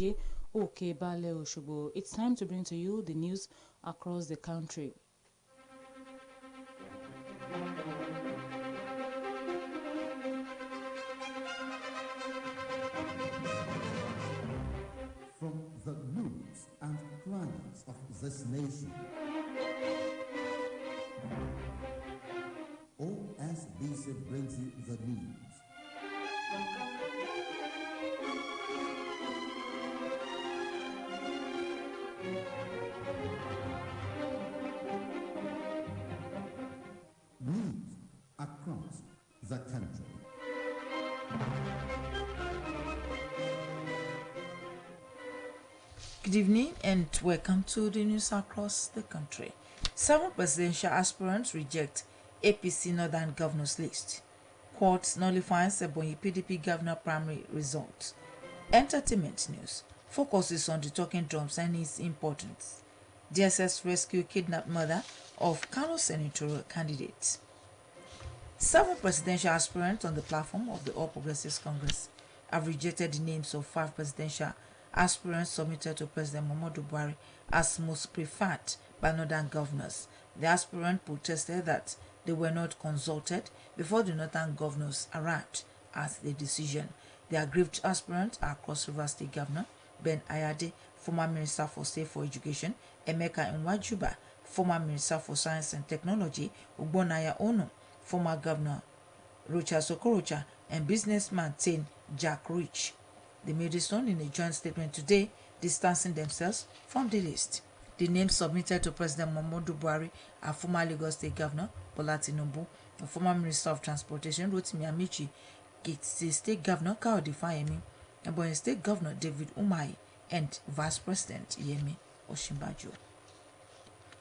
Oje Okebale Oshobo. It's time to bring to you the news across the country. From the nooks and crannies of this nation, OSBC brings you the news. News across the country. Good evening and welcome to the news across the country. 7 presidential aspirants reject APC Northern Governors list. Court nullifies Ebonyi PDP Governor primary results. Entertainment news focuses on the talking drums and its importance. DSS rescue kidnapped mother of Kano senatorial candidate. 7 presidential aspirants on the platform of the All Progressives Congress have rejected the names of 5 presidential aspirants submitted to President Muhammadu Buhari as most preferred by northern governors. The aspirants protested that they were not consulted before the northern governors arrived at the decision. The aggrieved aspirants are Cross River State Governor Ben Ayade, former Minister for State for Education, Emeka Nwajuba, former Minister for Science and Technology, Ugbonaya Ono, former Governor Rocha Sokorocha, and businessman Tain Jack Rich. They made this known in a joint statement today, distancing themselves from the list. The names submitted to President Muhammadu Buhari are former Lagos State Governor Bola Tinubu, the former Minister of Transportation Rotimi Amici, Ekiti State Governor Kaode Fayemi, Ebonyi State Governor David Umahi, and Vice President Yemi Osinbajo.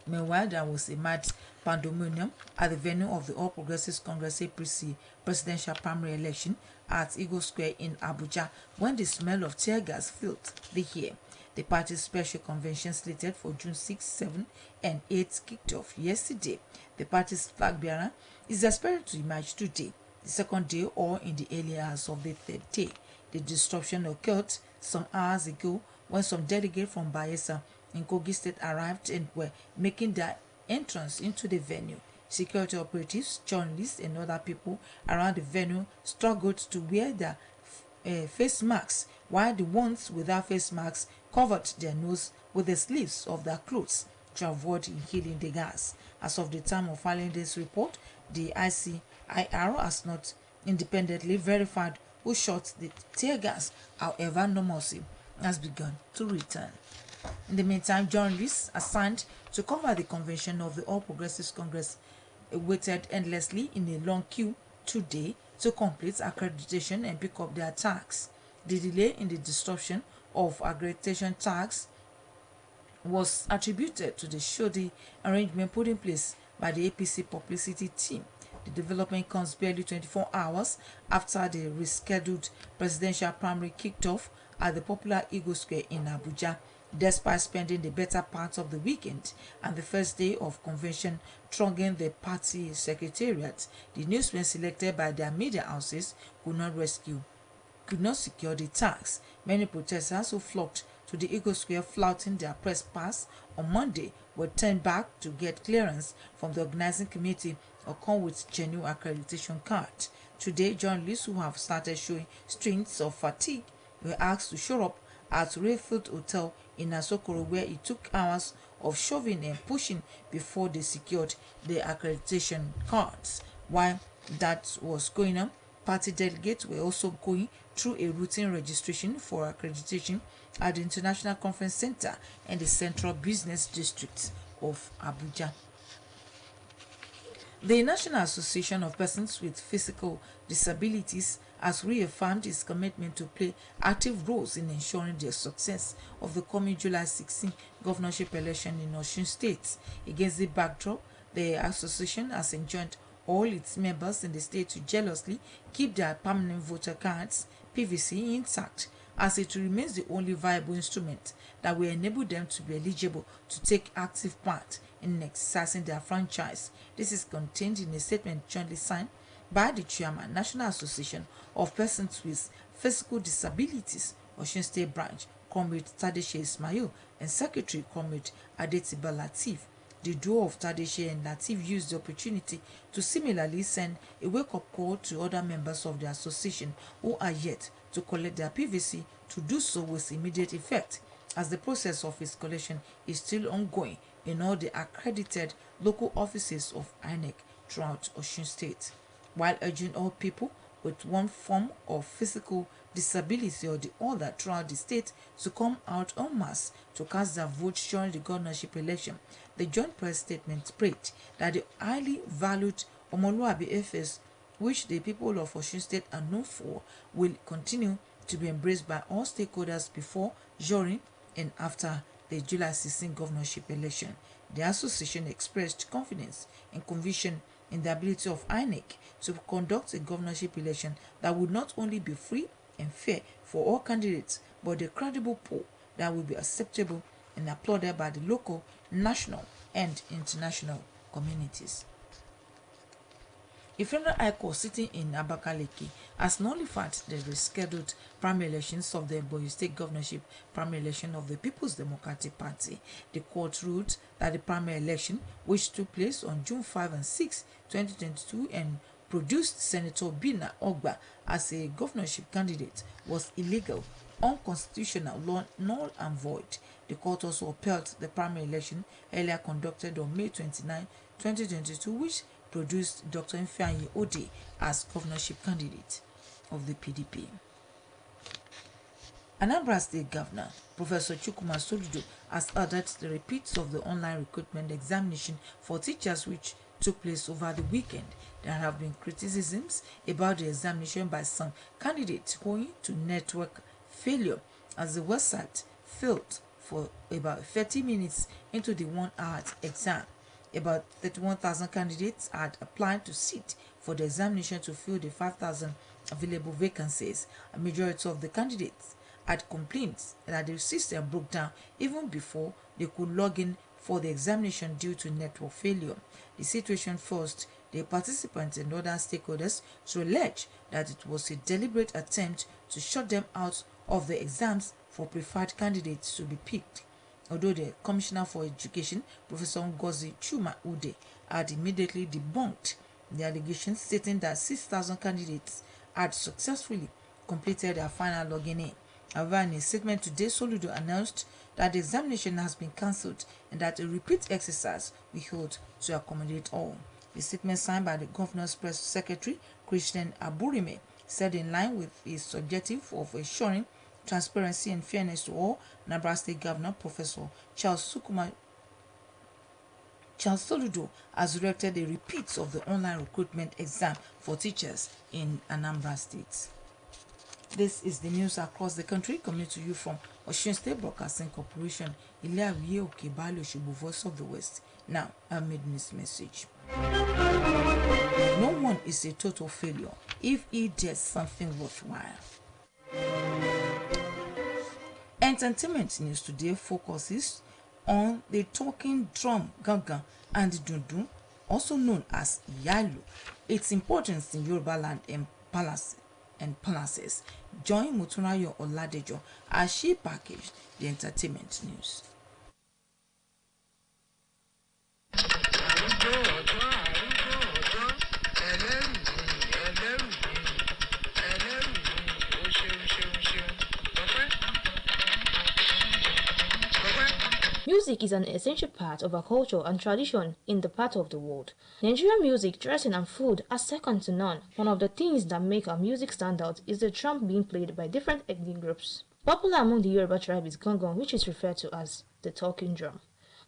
Meanwhile, there was a mad pandemonium at the venue of the All Progressives Congress APC presidential primary election at Eagle Square in Abuja when the smell of tear gas filled the air. The party's special convention slated for June 6, 7, and 8 kicked off yesterday. The party's flag bearer is expected to emerge today, the second day or in the early hours of the third day. The disruption occurred some hours ago when some delegates from Bayelsa in Kogi State arrived and were making their entrance into the venue. Security operatives, journalists, and other people around the venue struggled to wear their face masks, while the ones without face masks covered their nose with the sleeves of their clothes to avoid inhaling the gas. As of the time of filing this report, the ICIR has not independently verified who shot the tear gas. However, normalcy has begun to return. In the meantime, journalists assigned to cover the convention of the All Progressives Congress waited endlessly in a long queue today to complete accreditation and pick up their tags. The delay in the disruption of accreditation tags was attributed to the shoddy arrangement put in place by the APC publicity team. The development comes barely 24 hours after the rescheduled presidential primary kicked off at the popular Eagle Square in Abuja. Despite spending the better part of the weekend and the first day of convention thronging the party secretariat, the newsmen selected by their media houses could not secure the tags. Many protesters who flocked to the Eagle Square flouting their press pass on Monday were turned back to get clearance from the organizing committee or come with genuine accreditation card. Today, journalists who have started showing strains of fatigue were asked to show up at Rayfield Hotel in Asokoro, where it took hours of shoving and pushing before they secured the accreditation cards. While that was going on, party delegates were also going through a routine registration for accreditation at the International Conference Center and the Central Business District of Abuja. The National Association of Persons with Physical Disabilities has reaffirmed its commitment to play active roles in ensuring the success of the coming July 16 governorship election in Osun State. Against the backdrop, the association has enjoined all its members in the state to jealously keep their permanent voter cards (PVC) intact, as it remains the only viable instrument that will enable them to be eligible to take active part in exercising their franchise. This is contained in a statement jointly signed by the Chairman, National Association of Persons with Physical Disabilities, Osun State Branch, Comrade Tadeshe Ismail, and Secretary Comrade Adetiba Latif. The duo of Tadeshe and Latif used the opportunity to similarly send a wake-up call to other members of the association who are yet to collect their PVC to do so with immediate effect, as the process of its collection is still ongoing in all the accredited local offices of INEC throughout Osun State, while urging all people with one form of physical disability or the other throughout the state to come out en masse to cast their votes during the governorship election. The joint press statement prayed that the highly valued Omoluabi efforts, which the people of Osun State are known for, will continue to be embraced by all stakeholders before, during, and after the July 16 governorship election. The association expressed confidence and conviction in the ability of INEC to conduct a governorship election that would not only be free and fair for all candidates, but a credible poll that will be acceptable and applauded by the local, national, and international communities. A federal high court sitting in Abakaliki has nullified the rescheduled primary elections of the Ebonyi State governorship primary election of the People's Democratic Party. The court ruled that the primary election, which took place on June 5 and 6, 2022, and produced Senator Bina Ogba as a governorship candidate, was illegal, unconstitutional, null and void. The court also upheld the primary election earlier conducted on May 29, 2022, which produced Dr. Ifeanyi Ode as governorship candidate of the PDP. Anambra State Governor Professor Chukwuma Soludo has ordered the repeats of the online recruitment examination for teachers which took place over the weekend. There have been criticisms about the examination by some candidates owing to network failure, as the website failed for about 30 minutes into the 1-hour exam. About 31,000 candidates had applied to sit for the examination to fill the 5,000 available vacancies. A majority of the candidates had complained that the system broke down even before they could log in for the examination due to network failure. The situation forced the participants and other stakeholders to allege that it was a deliberate attempt to shut them out of the exams for preferred candidates to be picked. Although the Commissioner for Education, Professor Ngozi Chuma Ude, had immediately debunked the allegations, stating that 6,000 candidates had successfully completed their final login in. However, in a statement today, Soludo announced that the examination has been cancelled and that a repeat exercise will hold to accommodate all. The statement signed by the Governor's Press Secretary, Christian Aburime, said in line with his objective of ensuring transparency and fairness to all, Anambra State Governor Professor Charles Soludo has directed a repeat of the online recruitment exam for teachers in Anambra State. This is the news across the country coming to you from Osun State Broadcasting Corporation, Ile-Awiye Oke-Baale Osogbo, Voice of the West. Now, I made this message. No one is a total failure if he does something worthwhile. Entertainment news today focuses on the talking drum gangan and dundun, also known as Yalu, its importance in Yoruba land and palaces. Join Motunrayo Oladejo as she packaged the entertainment news. Music is an essential part of our culture and tradition in the part of the world. Nigerian music, dressing and food are second to none. One of the things that make our music stand out is the drum being played by different ethnic groups. Popular among the Yoruba tribe is gangan, which is referred to as the talking drum.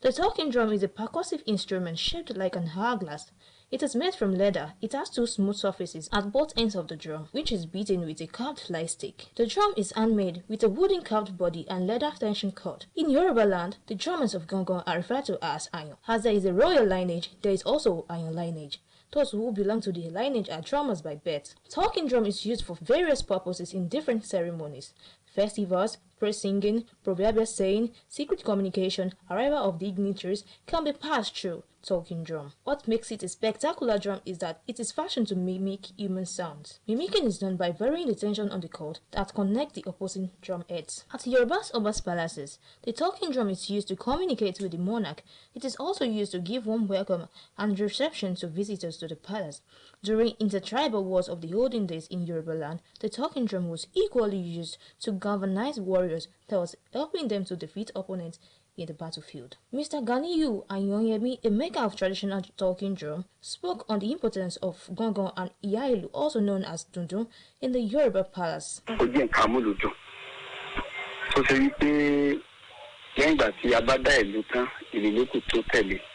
The talking drum is a percussive instrument shaped like an hourglass. It is made from leather. It has two smooth surfaces at both ends of the drum, which is beaten with a carved fly stick. The drum is handmade with a wooden carved body and leather tension cord. In Yoruba land, the drummers of gangan are referred to as Ayan. As there is a royal lineage, there is also Ayan lineage. Those who belong to the lineage are drummers by birth. Talking drum is used for various purposes in different ceremonies, festivals, praise singing, proverbial saying, secret communication, arrival of dignitaries can be passed through talking drum. What makes it a spectacular drum is that it is fashioned to mimic human sounds. Mimicking is done by varying the tension on the cord that connect the opposing drum heads. At Yoruba's Oba's palaces, the talking drum is used to communicate with the monarch. It is also used to give warm welcome and reception to visitors to the palace. During intertribal wars of the olden days in Yoruba land, the talking drum was equally used to galvanize warriors, thus helping them to defeat opponents in the battlefield. Mr. Ganiyu Anyonyemi, a maker of traditional talking drum, spoke on the importance of gángan and ìyá-ìlù, also known as dundun, in the Yoruba palace.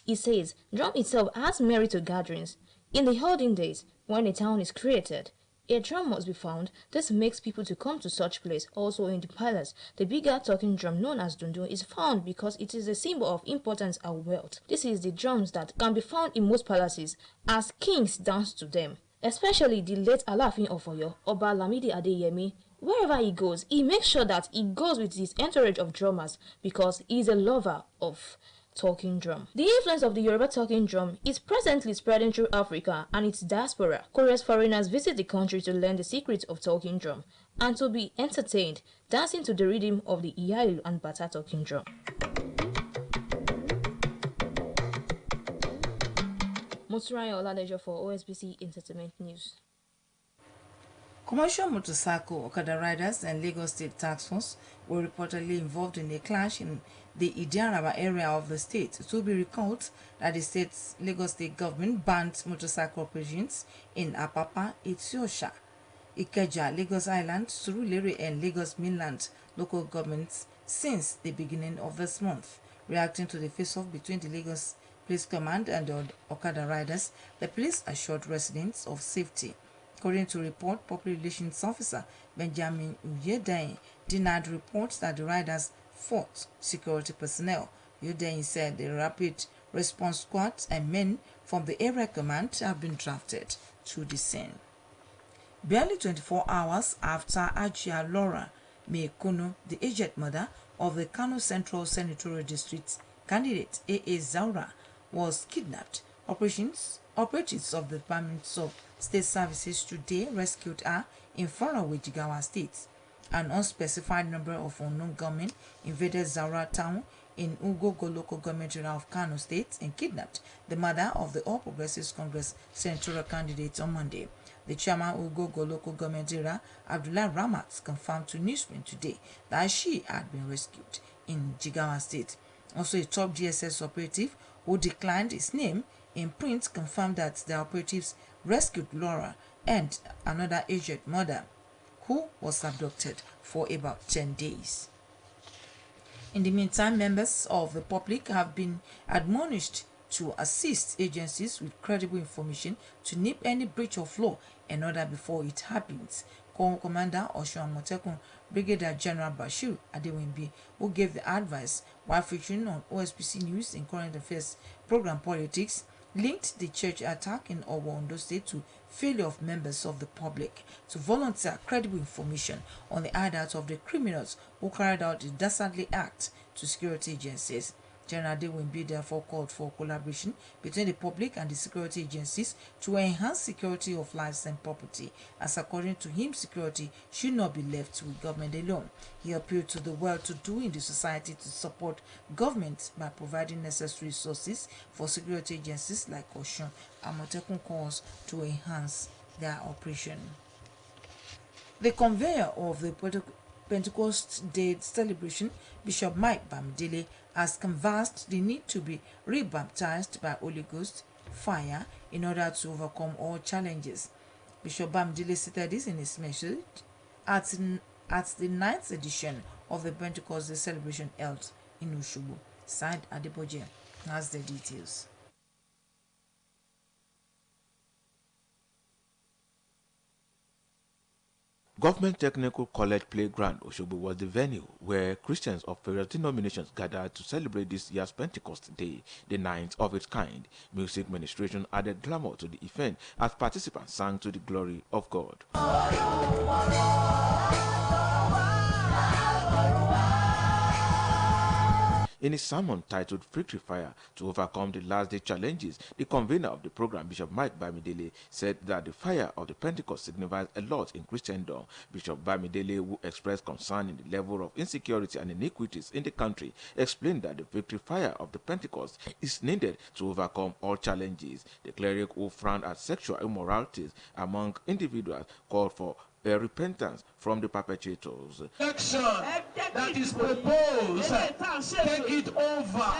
He says, drum itself has merit to gatherings. In the olden days, when a town is created, a drum must be found. This makes people to come to such place. Also in the palace, the bigger talking drum known as dundun is found because it is a symbol of importance and wealth. This is the drums that can be found in most palaces as kings dance to them. Especially the late Aláàfin of Ọ̀yọ́, Ọba Lamidi Adeyemi. Wherever he goes, he makes sure that he goes with his entourage of drummers because he is a lover of talking drum. The influence of the Yoruba talking drum is presently spreading through Africa and its diaspora. Curious foreigners visit the country to learn the secrets of talking drum and to be entertained, dancing to the rhythm of the ìyá-ìlù and bata talking drum. Motúnráyọ̀ Ọládẹjọ for OSBC Entertainment News. Commercial motorcycle Okada riders and Lagos State Task Force were reportedly involved in a clash in the Idiaraba area of the state. It will be recalled that the state's Lagos State government banned motorcycle operations in Apapa, Etiosha, Ikeja, Lagos Island, Surulere and Lagos Mainland local governments since the beginning of this month. Reacting to the face-off between the Lagos Police Command and the Okada riders, the police assured residents of safety. According to report, Public Relations Officer Benjamin Uyedain denied reports that the riders fought security personnel. Uyedain said the Rapid Response Squad and men from the area command have been drafted to the scene. Barely 24 hours after Ajia Laura Mekono, the aged mother of the Kano Central Senatorial District candidate A.A. Zaura, was kidnapped, operatives of the Department of State Services today rescued her in Faraway, Jigawa State. An unspecified number of unknown gunmen invaded Zaura town in Ugogo local government area of Kano State and kidnapped the mother of the All Progressives Congress senatorial candidate on Monday. The chairman of Ugogo local government area, Abdullah Ramat, confirmed to Newsprint today that she had been rescued in Jigawa State. Also, a top DSS operative who declined his name in print confirmed that the operatives rescued Laura and another aged mother who was abducted for about 10 days. In the meantime, members of the public have been admonished to assist agencies with credible information to nip any breach of law and order before it happens. Commander Osun Amotekun Brigadier General Bashir Adewinbi, who gave the advice while featuring on OSBC News in Current Affairs program Politics, linked the church attack in Owo, Ondo State to failure of members of the public to volunteer credible information on the hideout of the criminals who carried out the dastardly act to security agencies. General Adewinbi therefore called for collaboration between the public and the security agencies to enhance security of lives and property, as according to him, security should not be left with government alone. He appealed to the well-to-do in the society to support government by providing necessary resources for security agencies like Osun Amotekun calls to enhance their operation. The conveyor of the Pentecost Day celebration, Bishop Mike Bamidele, has canvassed the need to be rebaptized by Holy Ghost fire in order to overcome all challenges. Bishop Bamidele stated this in his message at the 9th edition of the Pentecost Day celebration held in Osogbo. Side Adeboje has the details. Government Technical College Playground Osogbo was the venue where Christians of various denominations gathered to celebrate this year's Pentecost Day, the 9th of its kind. Music ministration added glamour to the event as participants sang to the glory of God. In his sermon titled Victory Fire to Overcome the Last Day Challenges, the convener of the program, Bishop Mike Bamidele, said that the fire of the Pentecost signifies a lot in Christendom. Bishop Bamidele, who expressed concern in the level of insecurity and iniquities in the country, explained that the victory fire of the Pentecost is needed to overcome all challenges. The cleric, who frowned at sexual immoralities among individuals, called for a repentance from the perpetrators. Action that is proposed, take it over.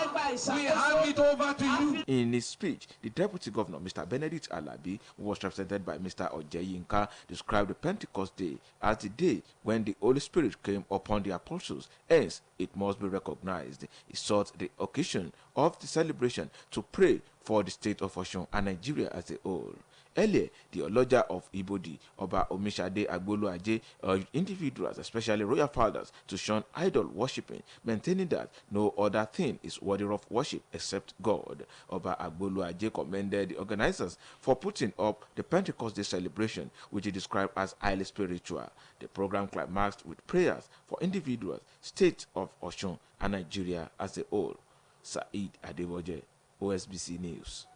We hand it over to you. In his speech, the Deputy Governor, Mr. Benedict Alabi, who was represented by Mr. Ojeyinka, described the Pentecost Day as the day when the Holy Spirit came upon the apostles. Hence, it must be recognized. He sought the occasion of the celebration to pray for the state of Osun and Nigeria as a whole. Earlier, the Oloja of Ibodi, Oba Omishade Agboluaje, urged individuals, especially royal fathers, to shun idol worshipping, maintaining that no other thing is worthy of worship except God. Oba Agboluaje commended the organizers for putting up the Pentecost Day celebration, which he described as highly spiritual. The program climaxed with prayers for individuals, state of Osun, and Nigeria as a whole. Saeed Adeboje, OSBC News.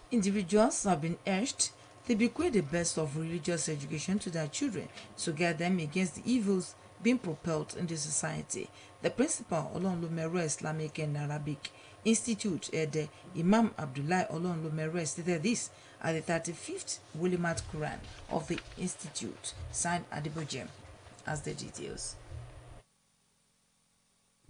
Individuals have been urged to bequeath the best of religious education to their children to guide them against the evils being propelled in the society. The principal Olonlomere Islamic and Arabic Institute, the Imam Abdullah Olonlomere, stated this at the 35th Wulimat Quran of the Institute. Signed Adebojem as the details.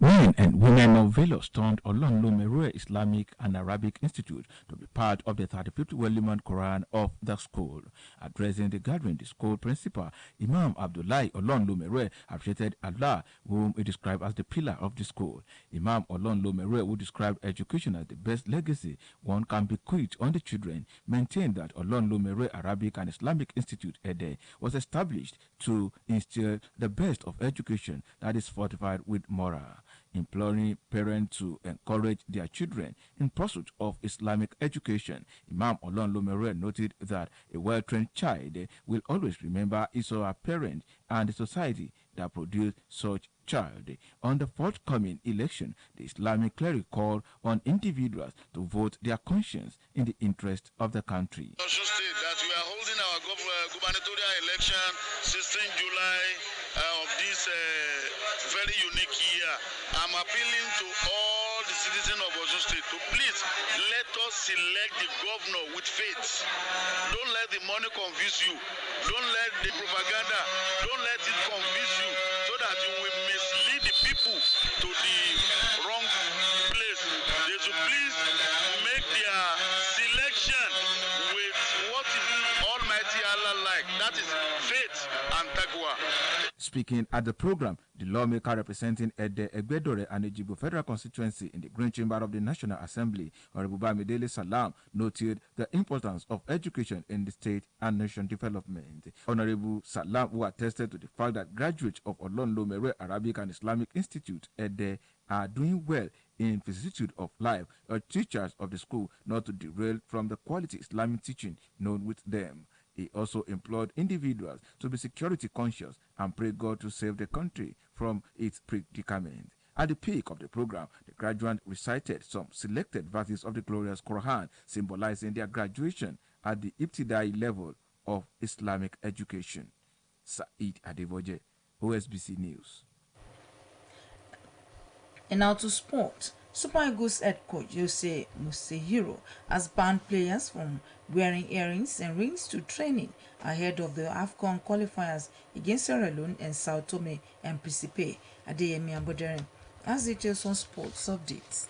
Men and women of Velo stormed Olonlomere Islamic and Arabic Institute to be part of the 35th Waliman Quran of the school. Addressing the gathering, the school principal, Imam Abdullah Olonlomere, appreciated Allah, whom he described as the pillar of the school. Imam Olonlomere, who described education as the best legacy one can bequeath on the children, maintained that Olonlomere Arabic and Islamic Institute, Ede, was established to instill the best of education that is fortified with moral, imploring parents to encourage their children in pursuit of Islamic education. Imam Olonlomere noted that a well-trained child will always remember his or her parent and the society that produced such child. On the forthcoming election, the Islamic cleric called on individuals to vote their conscience in the interest of the country. Also state that we are holding our gubernatorial election 16 July of this very unique year. I'm appealing to all the citizens of Osun State to please let us select the governor with faith. Don't let the money confuse you. Don't let the propaganda, don't let it confuse you so that you will mislead the people to the wrong place. They should please make their selection with what is Almighty Allah like. That is faith and taqwa. Speaking at the program, the lawmaker representing Ede Egbedore and Ejibo Federal Constituency in the Green Chamber of the National Assembly, Honorable Bamidele Salam, noted the importance of education in the state and nation development. Honorable Salam, who attested to the fact that graduates of Olonlomere Arabic and Islamic Institute, Ede, are doing well in vicissitude of life, urged teachers of the school not to derail from the quality Islamic teaching known with them. He also implored individuals to be security conscious and pray God to save the country from its predicament. At the peak of the program, the graduates recited some selected verses of the glorious Quran, symbolizing their graduation at the Ibtidai level of Islamic education. Saeed Adeboje, OSBC News. And now to sport. Super Eagles head coach Jose Musehiro has banned players from wearing earrings and rings to training ahead of the AFCON qualifiers against Sierra Leone and Sao Tome and Principe. Adeyemi Abodere has details on sports updates.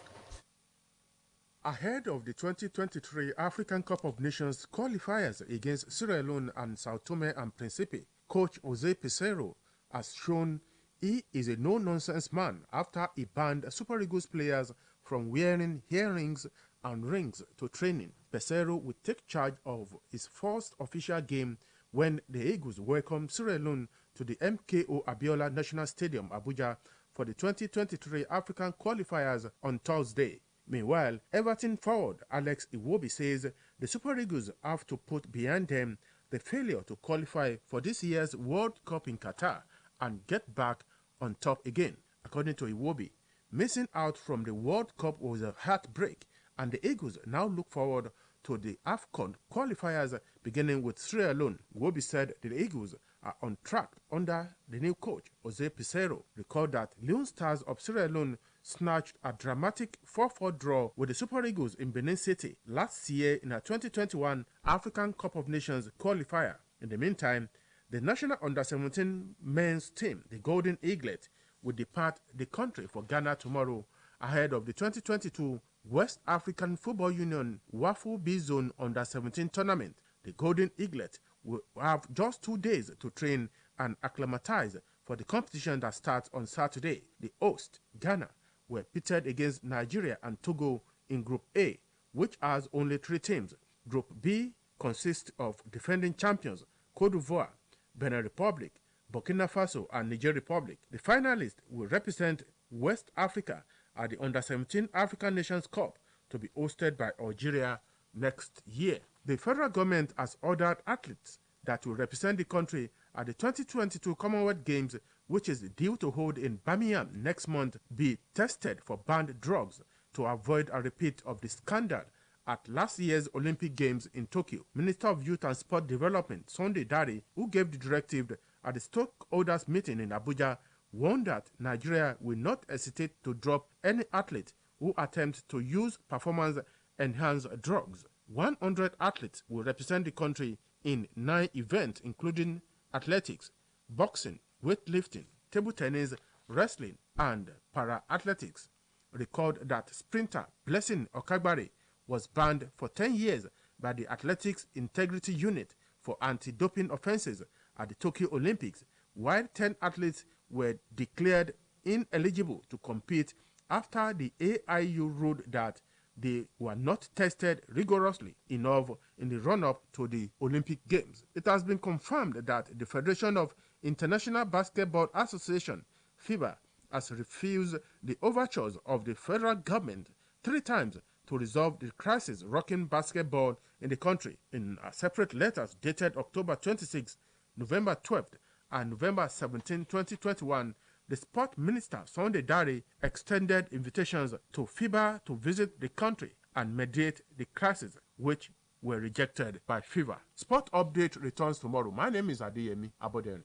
Ahead of the 2023 African Cup of Nations qualifiers against Sierra Leone and Sao Tome and Principe, coach Jose Pesero has shown he is a no-nonsense man after he banned Super Eagles players from wearing earrings and rings to training. Pesero will take charge of his first official game when the Eagles welcome Sierra Leone to the MKO Abiola National Stadium, Abuja, for the 2023 African qualifiers on Thursday. Meanwhile, Everton forward Alex Iwobi says the Super Eagles have to put behind them the failure to qualify for this year's World Cup in Qatar and get back on top again. According to Iwobi, Missing out from the World Cup was a heartbreak, and the Eagles now look forward to the AFCON qualifiers beginning with Sierra Leone. Wobi said the Eagles are on track under the new coach, Jose Pizarro. Recall that Leon Stars of Sierra Leone snatched a dramatic 4-4 draw with the Super Eagles in Benin City last year in a 2021 African Cup of Nations qualifier. In the meantime, the national under-17 men's team, the Golden Eaglet, will depart the country for Ghana tomorrow ahead of the 2022 West African Football Union WAFU B Zone Under-17 tournament. The Golden Eaglet will have just 2 days to train and acclimatize for the competition that starts on Saturday. The host, Ghana, were pitted against Nigeria and Togo in Group A, which has only 3 teams. Group B consists of defending champions Cote d'Ivoire, Benin Republic, Burkina Faso, and Niger Republic. The finalists will represent West Africa at the Under-17 African Nations Cup to be hosted by Algeria next year. The federal government has ordered athletes that will represent the country at the 2022 Commonwealth Games, which is due to hold in Birmingham next month, be tested for banned drugs to avoid a repeat of the scandal at last year's Olympic Games in Tokyo. Minister of Youth and Sport Development, Sunday Dare, who gave the directive at the stockholders meeting in Abuja, warned that Nigeria will not hesitate to drop any athlete who attempts to use performance-enhanced drugs. 100 athletes will represent the country in 9 events, including athletics, boxing, weightlifting, table tennis, wrestling, and para-athletics. Record that sprinter Blessing Okagbare was banned for 10 years by the Athletics Integrity Unit for anti-doping offenses at the Tokyo Olympics, while 10 athletes were declared ineligible to compete after the AIU ruled that they were not tested rigorously enough in the run-up to the Olympic Games. It has been confirmed that the Federation of International Basketball Association, FIBA, has refused the overtures of the federal government 3 times to resolve the crisis rocking basketball in the country. In separate letters dated October 26, November 12th, and November 17, 2021, the Sport Minister, Sunday Dare, extended invitations to FIBA to visit the country and mediate the crisis, which were rejected by FIBA. Sport Update returns tomorrow. My name is Adeyemi Aboden.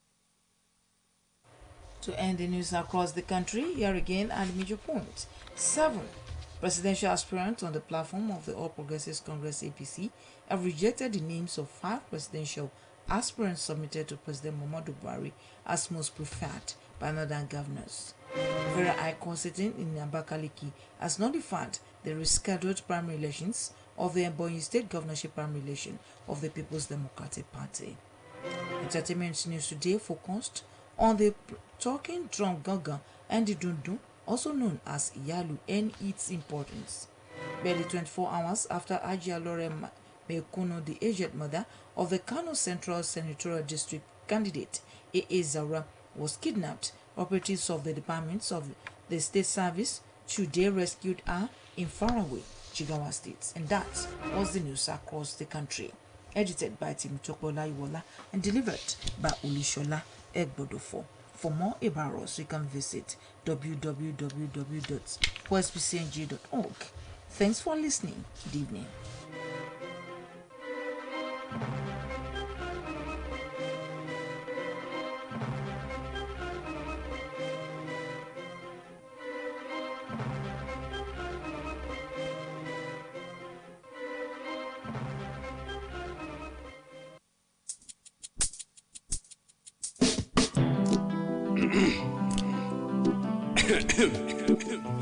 To end the news across the country, here again at the major point. 7 presidential aspirants on the platform of the All Progressives Congress APC have rejected the names of 5 presidential aspirants submitted to President Muhammadu Buhari as most preferred by northern governors. Federal High Court sitting in Abakaliki has nullified the rescheduled primary elections of the Ebonyi State governorship primary election of the People's Democratic Party. Entertainment news today focused on the talking drum gaga and the dundun, also known as Yalu, and its importance. Barely 24 hours after Ajia Lorem Mekuno, the aged mother of the Kano Central Senatorial District candidate A.A. Zara, was kidnapped, operatives of the departments of the state service today rescued her in faraway Jigawa State. And that was the news across the country. Edited by Timotoko Laiwola and delivered by Olishola Egbodofo. For more about us, you can visit www.osbcng.org. Thanks for listening. Good evening.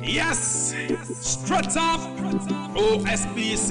Yes, strut off, OSBC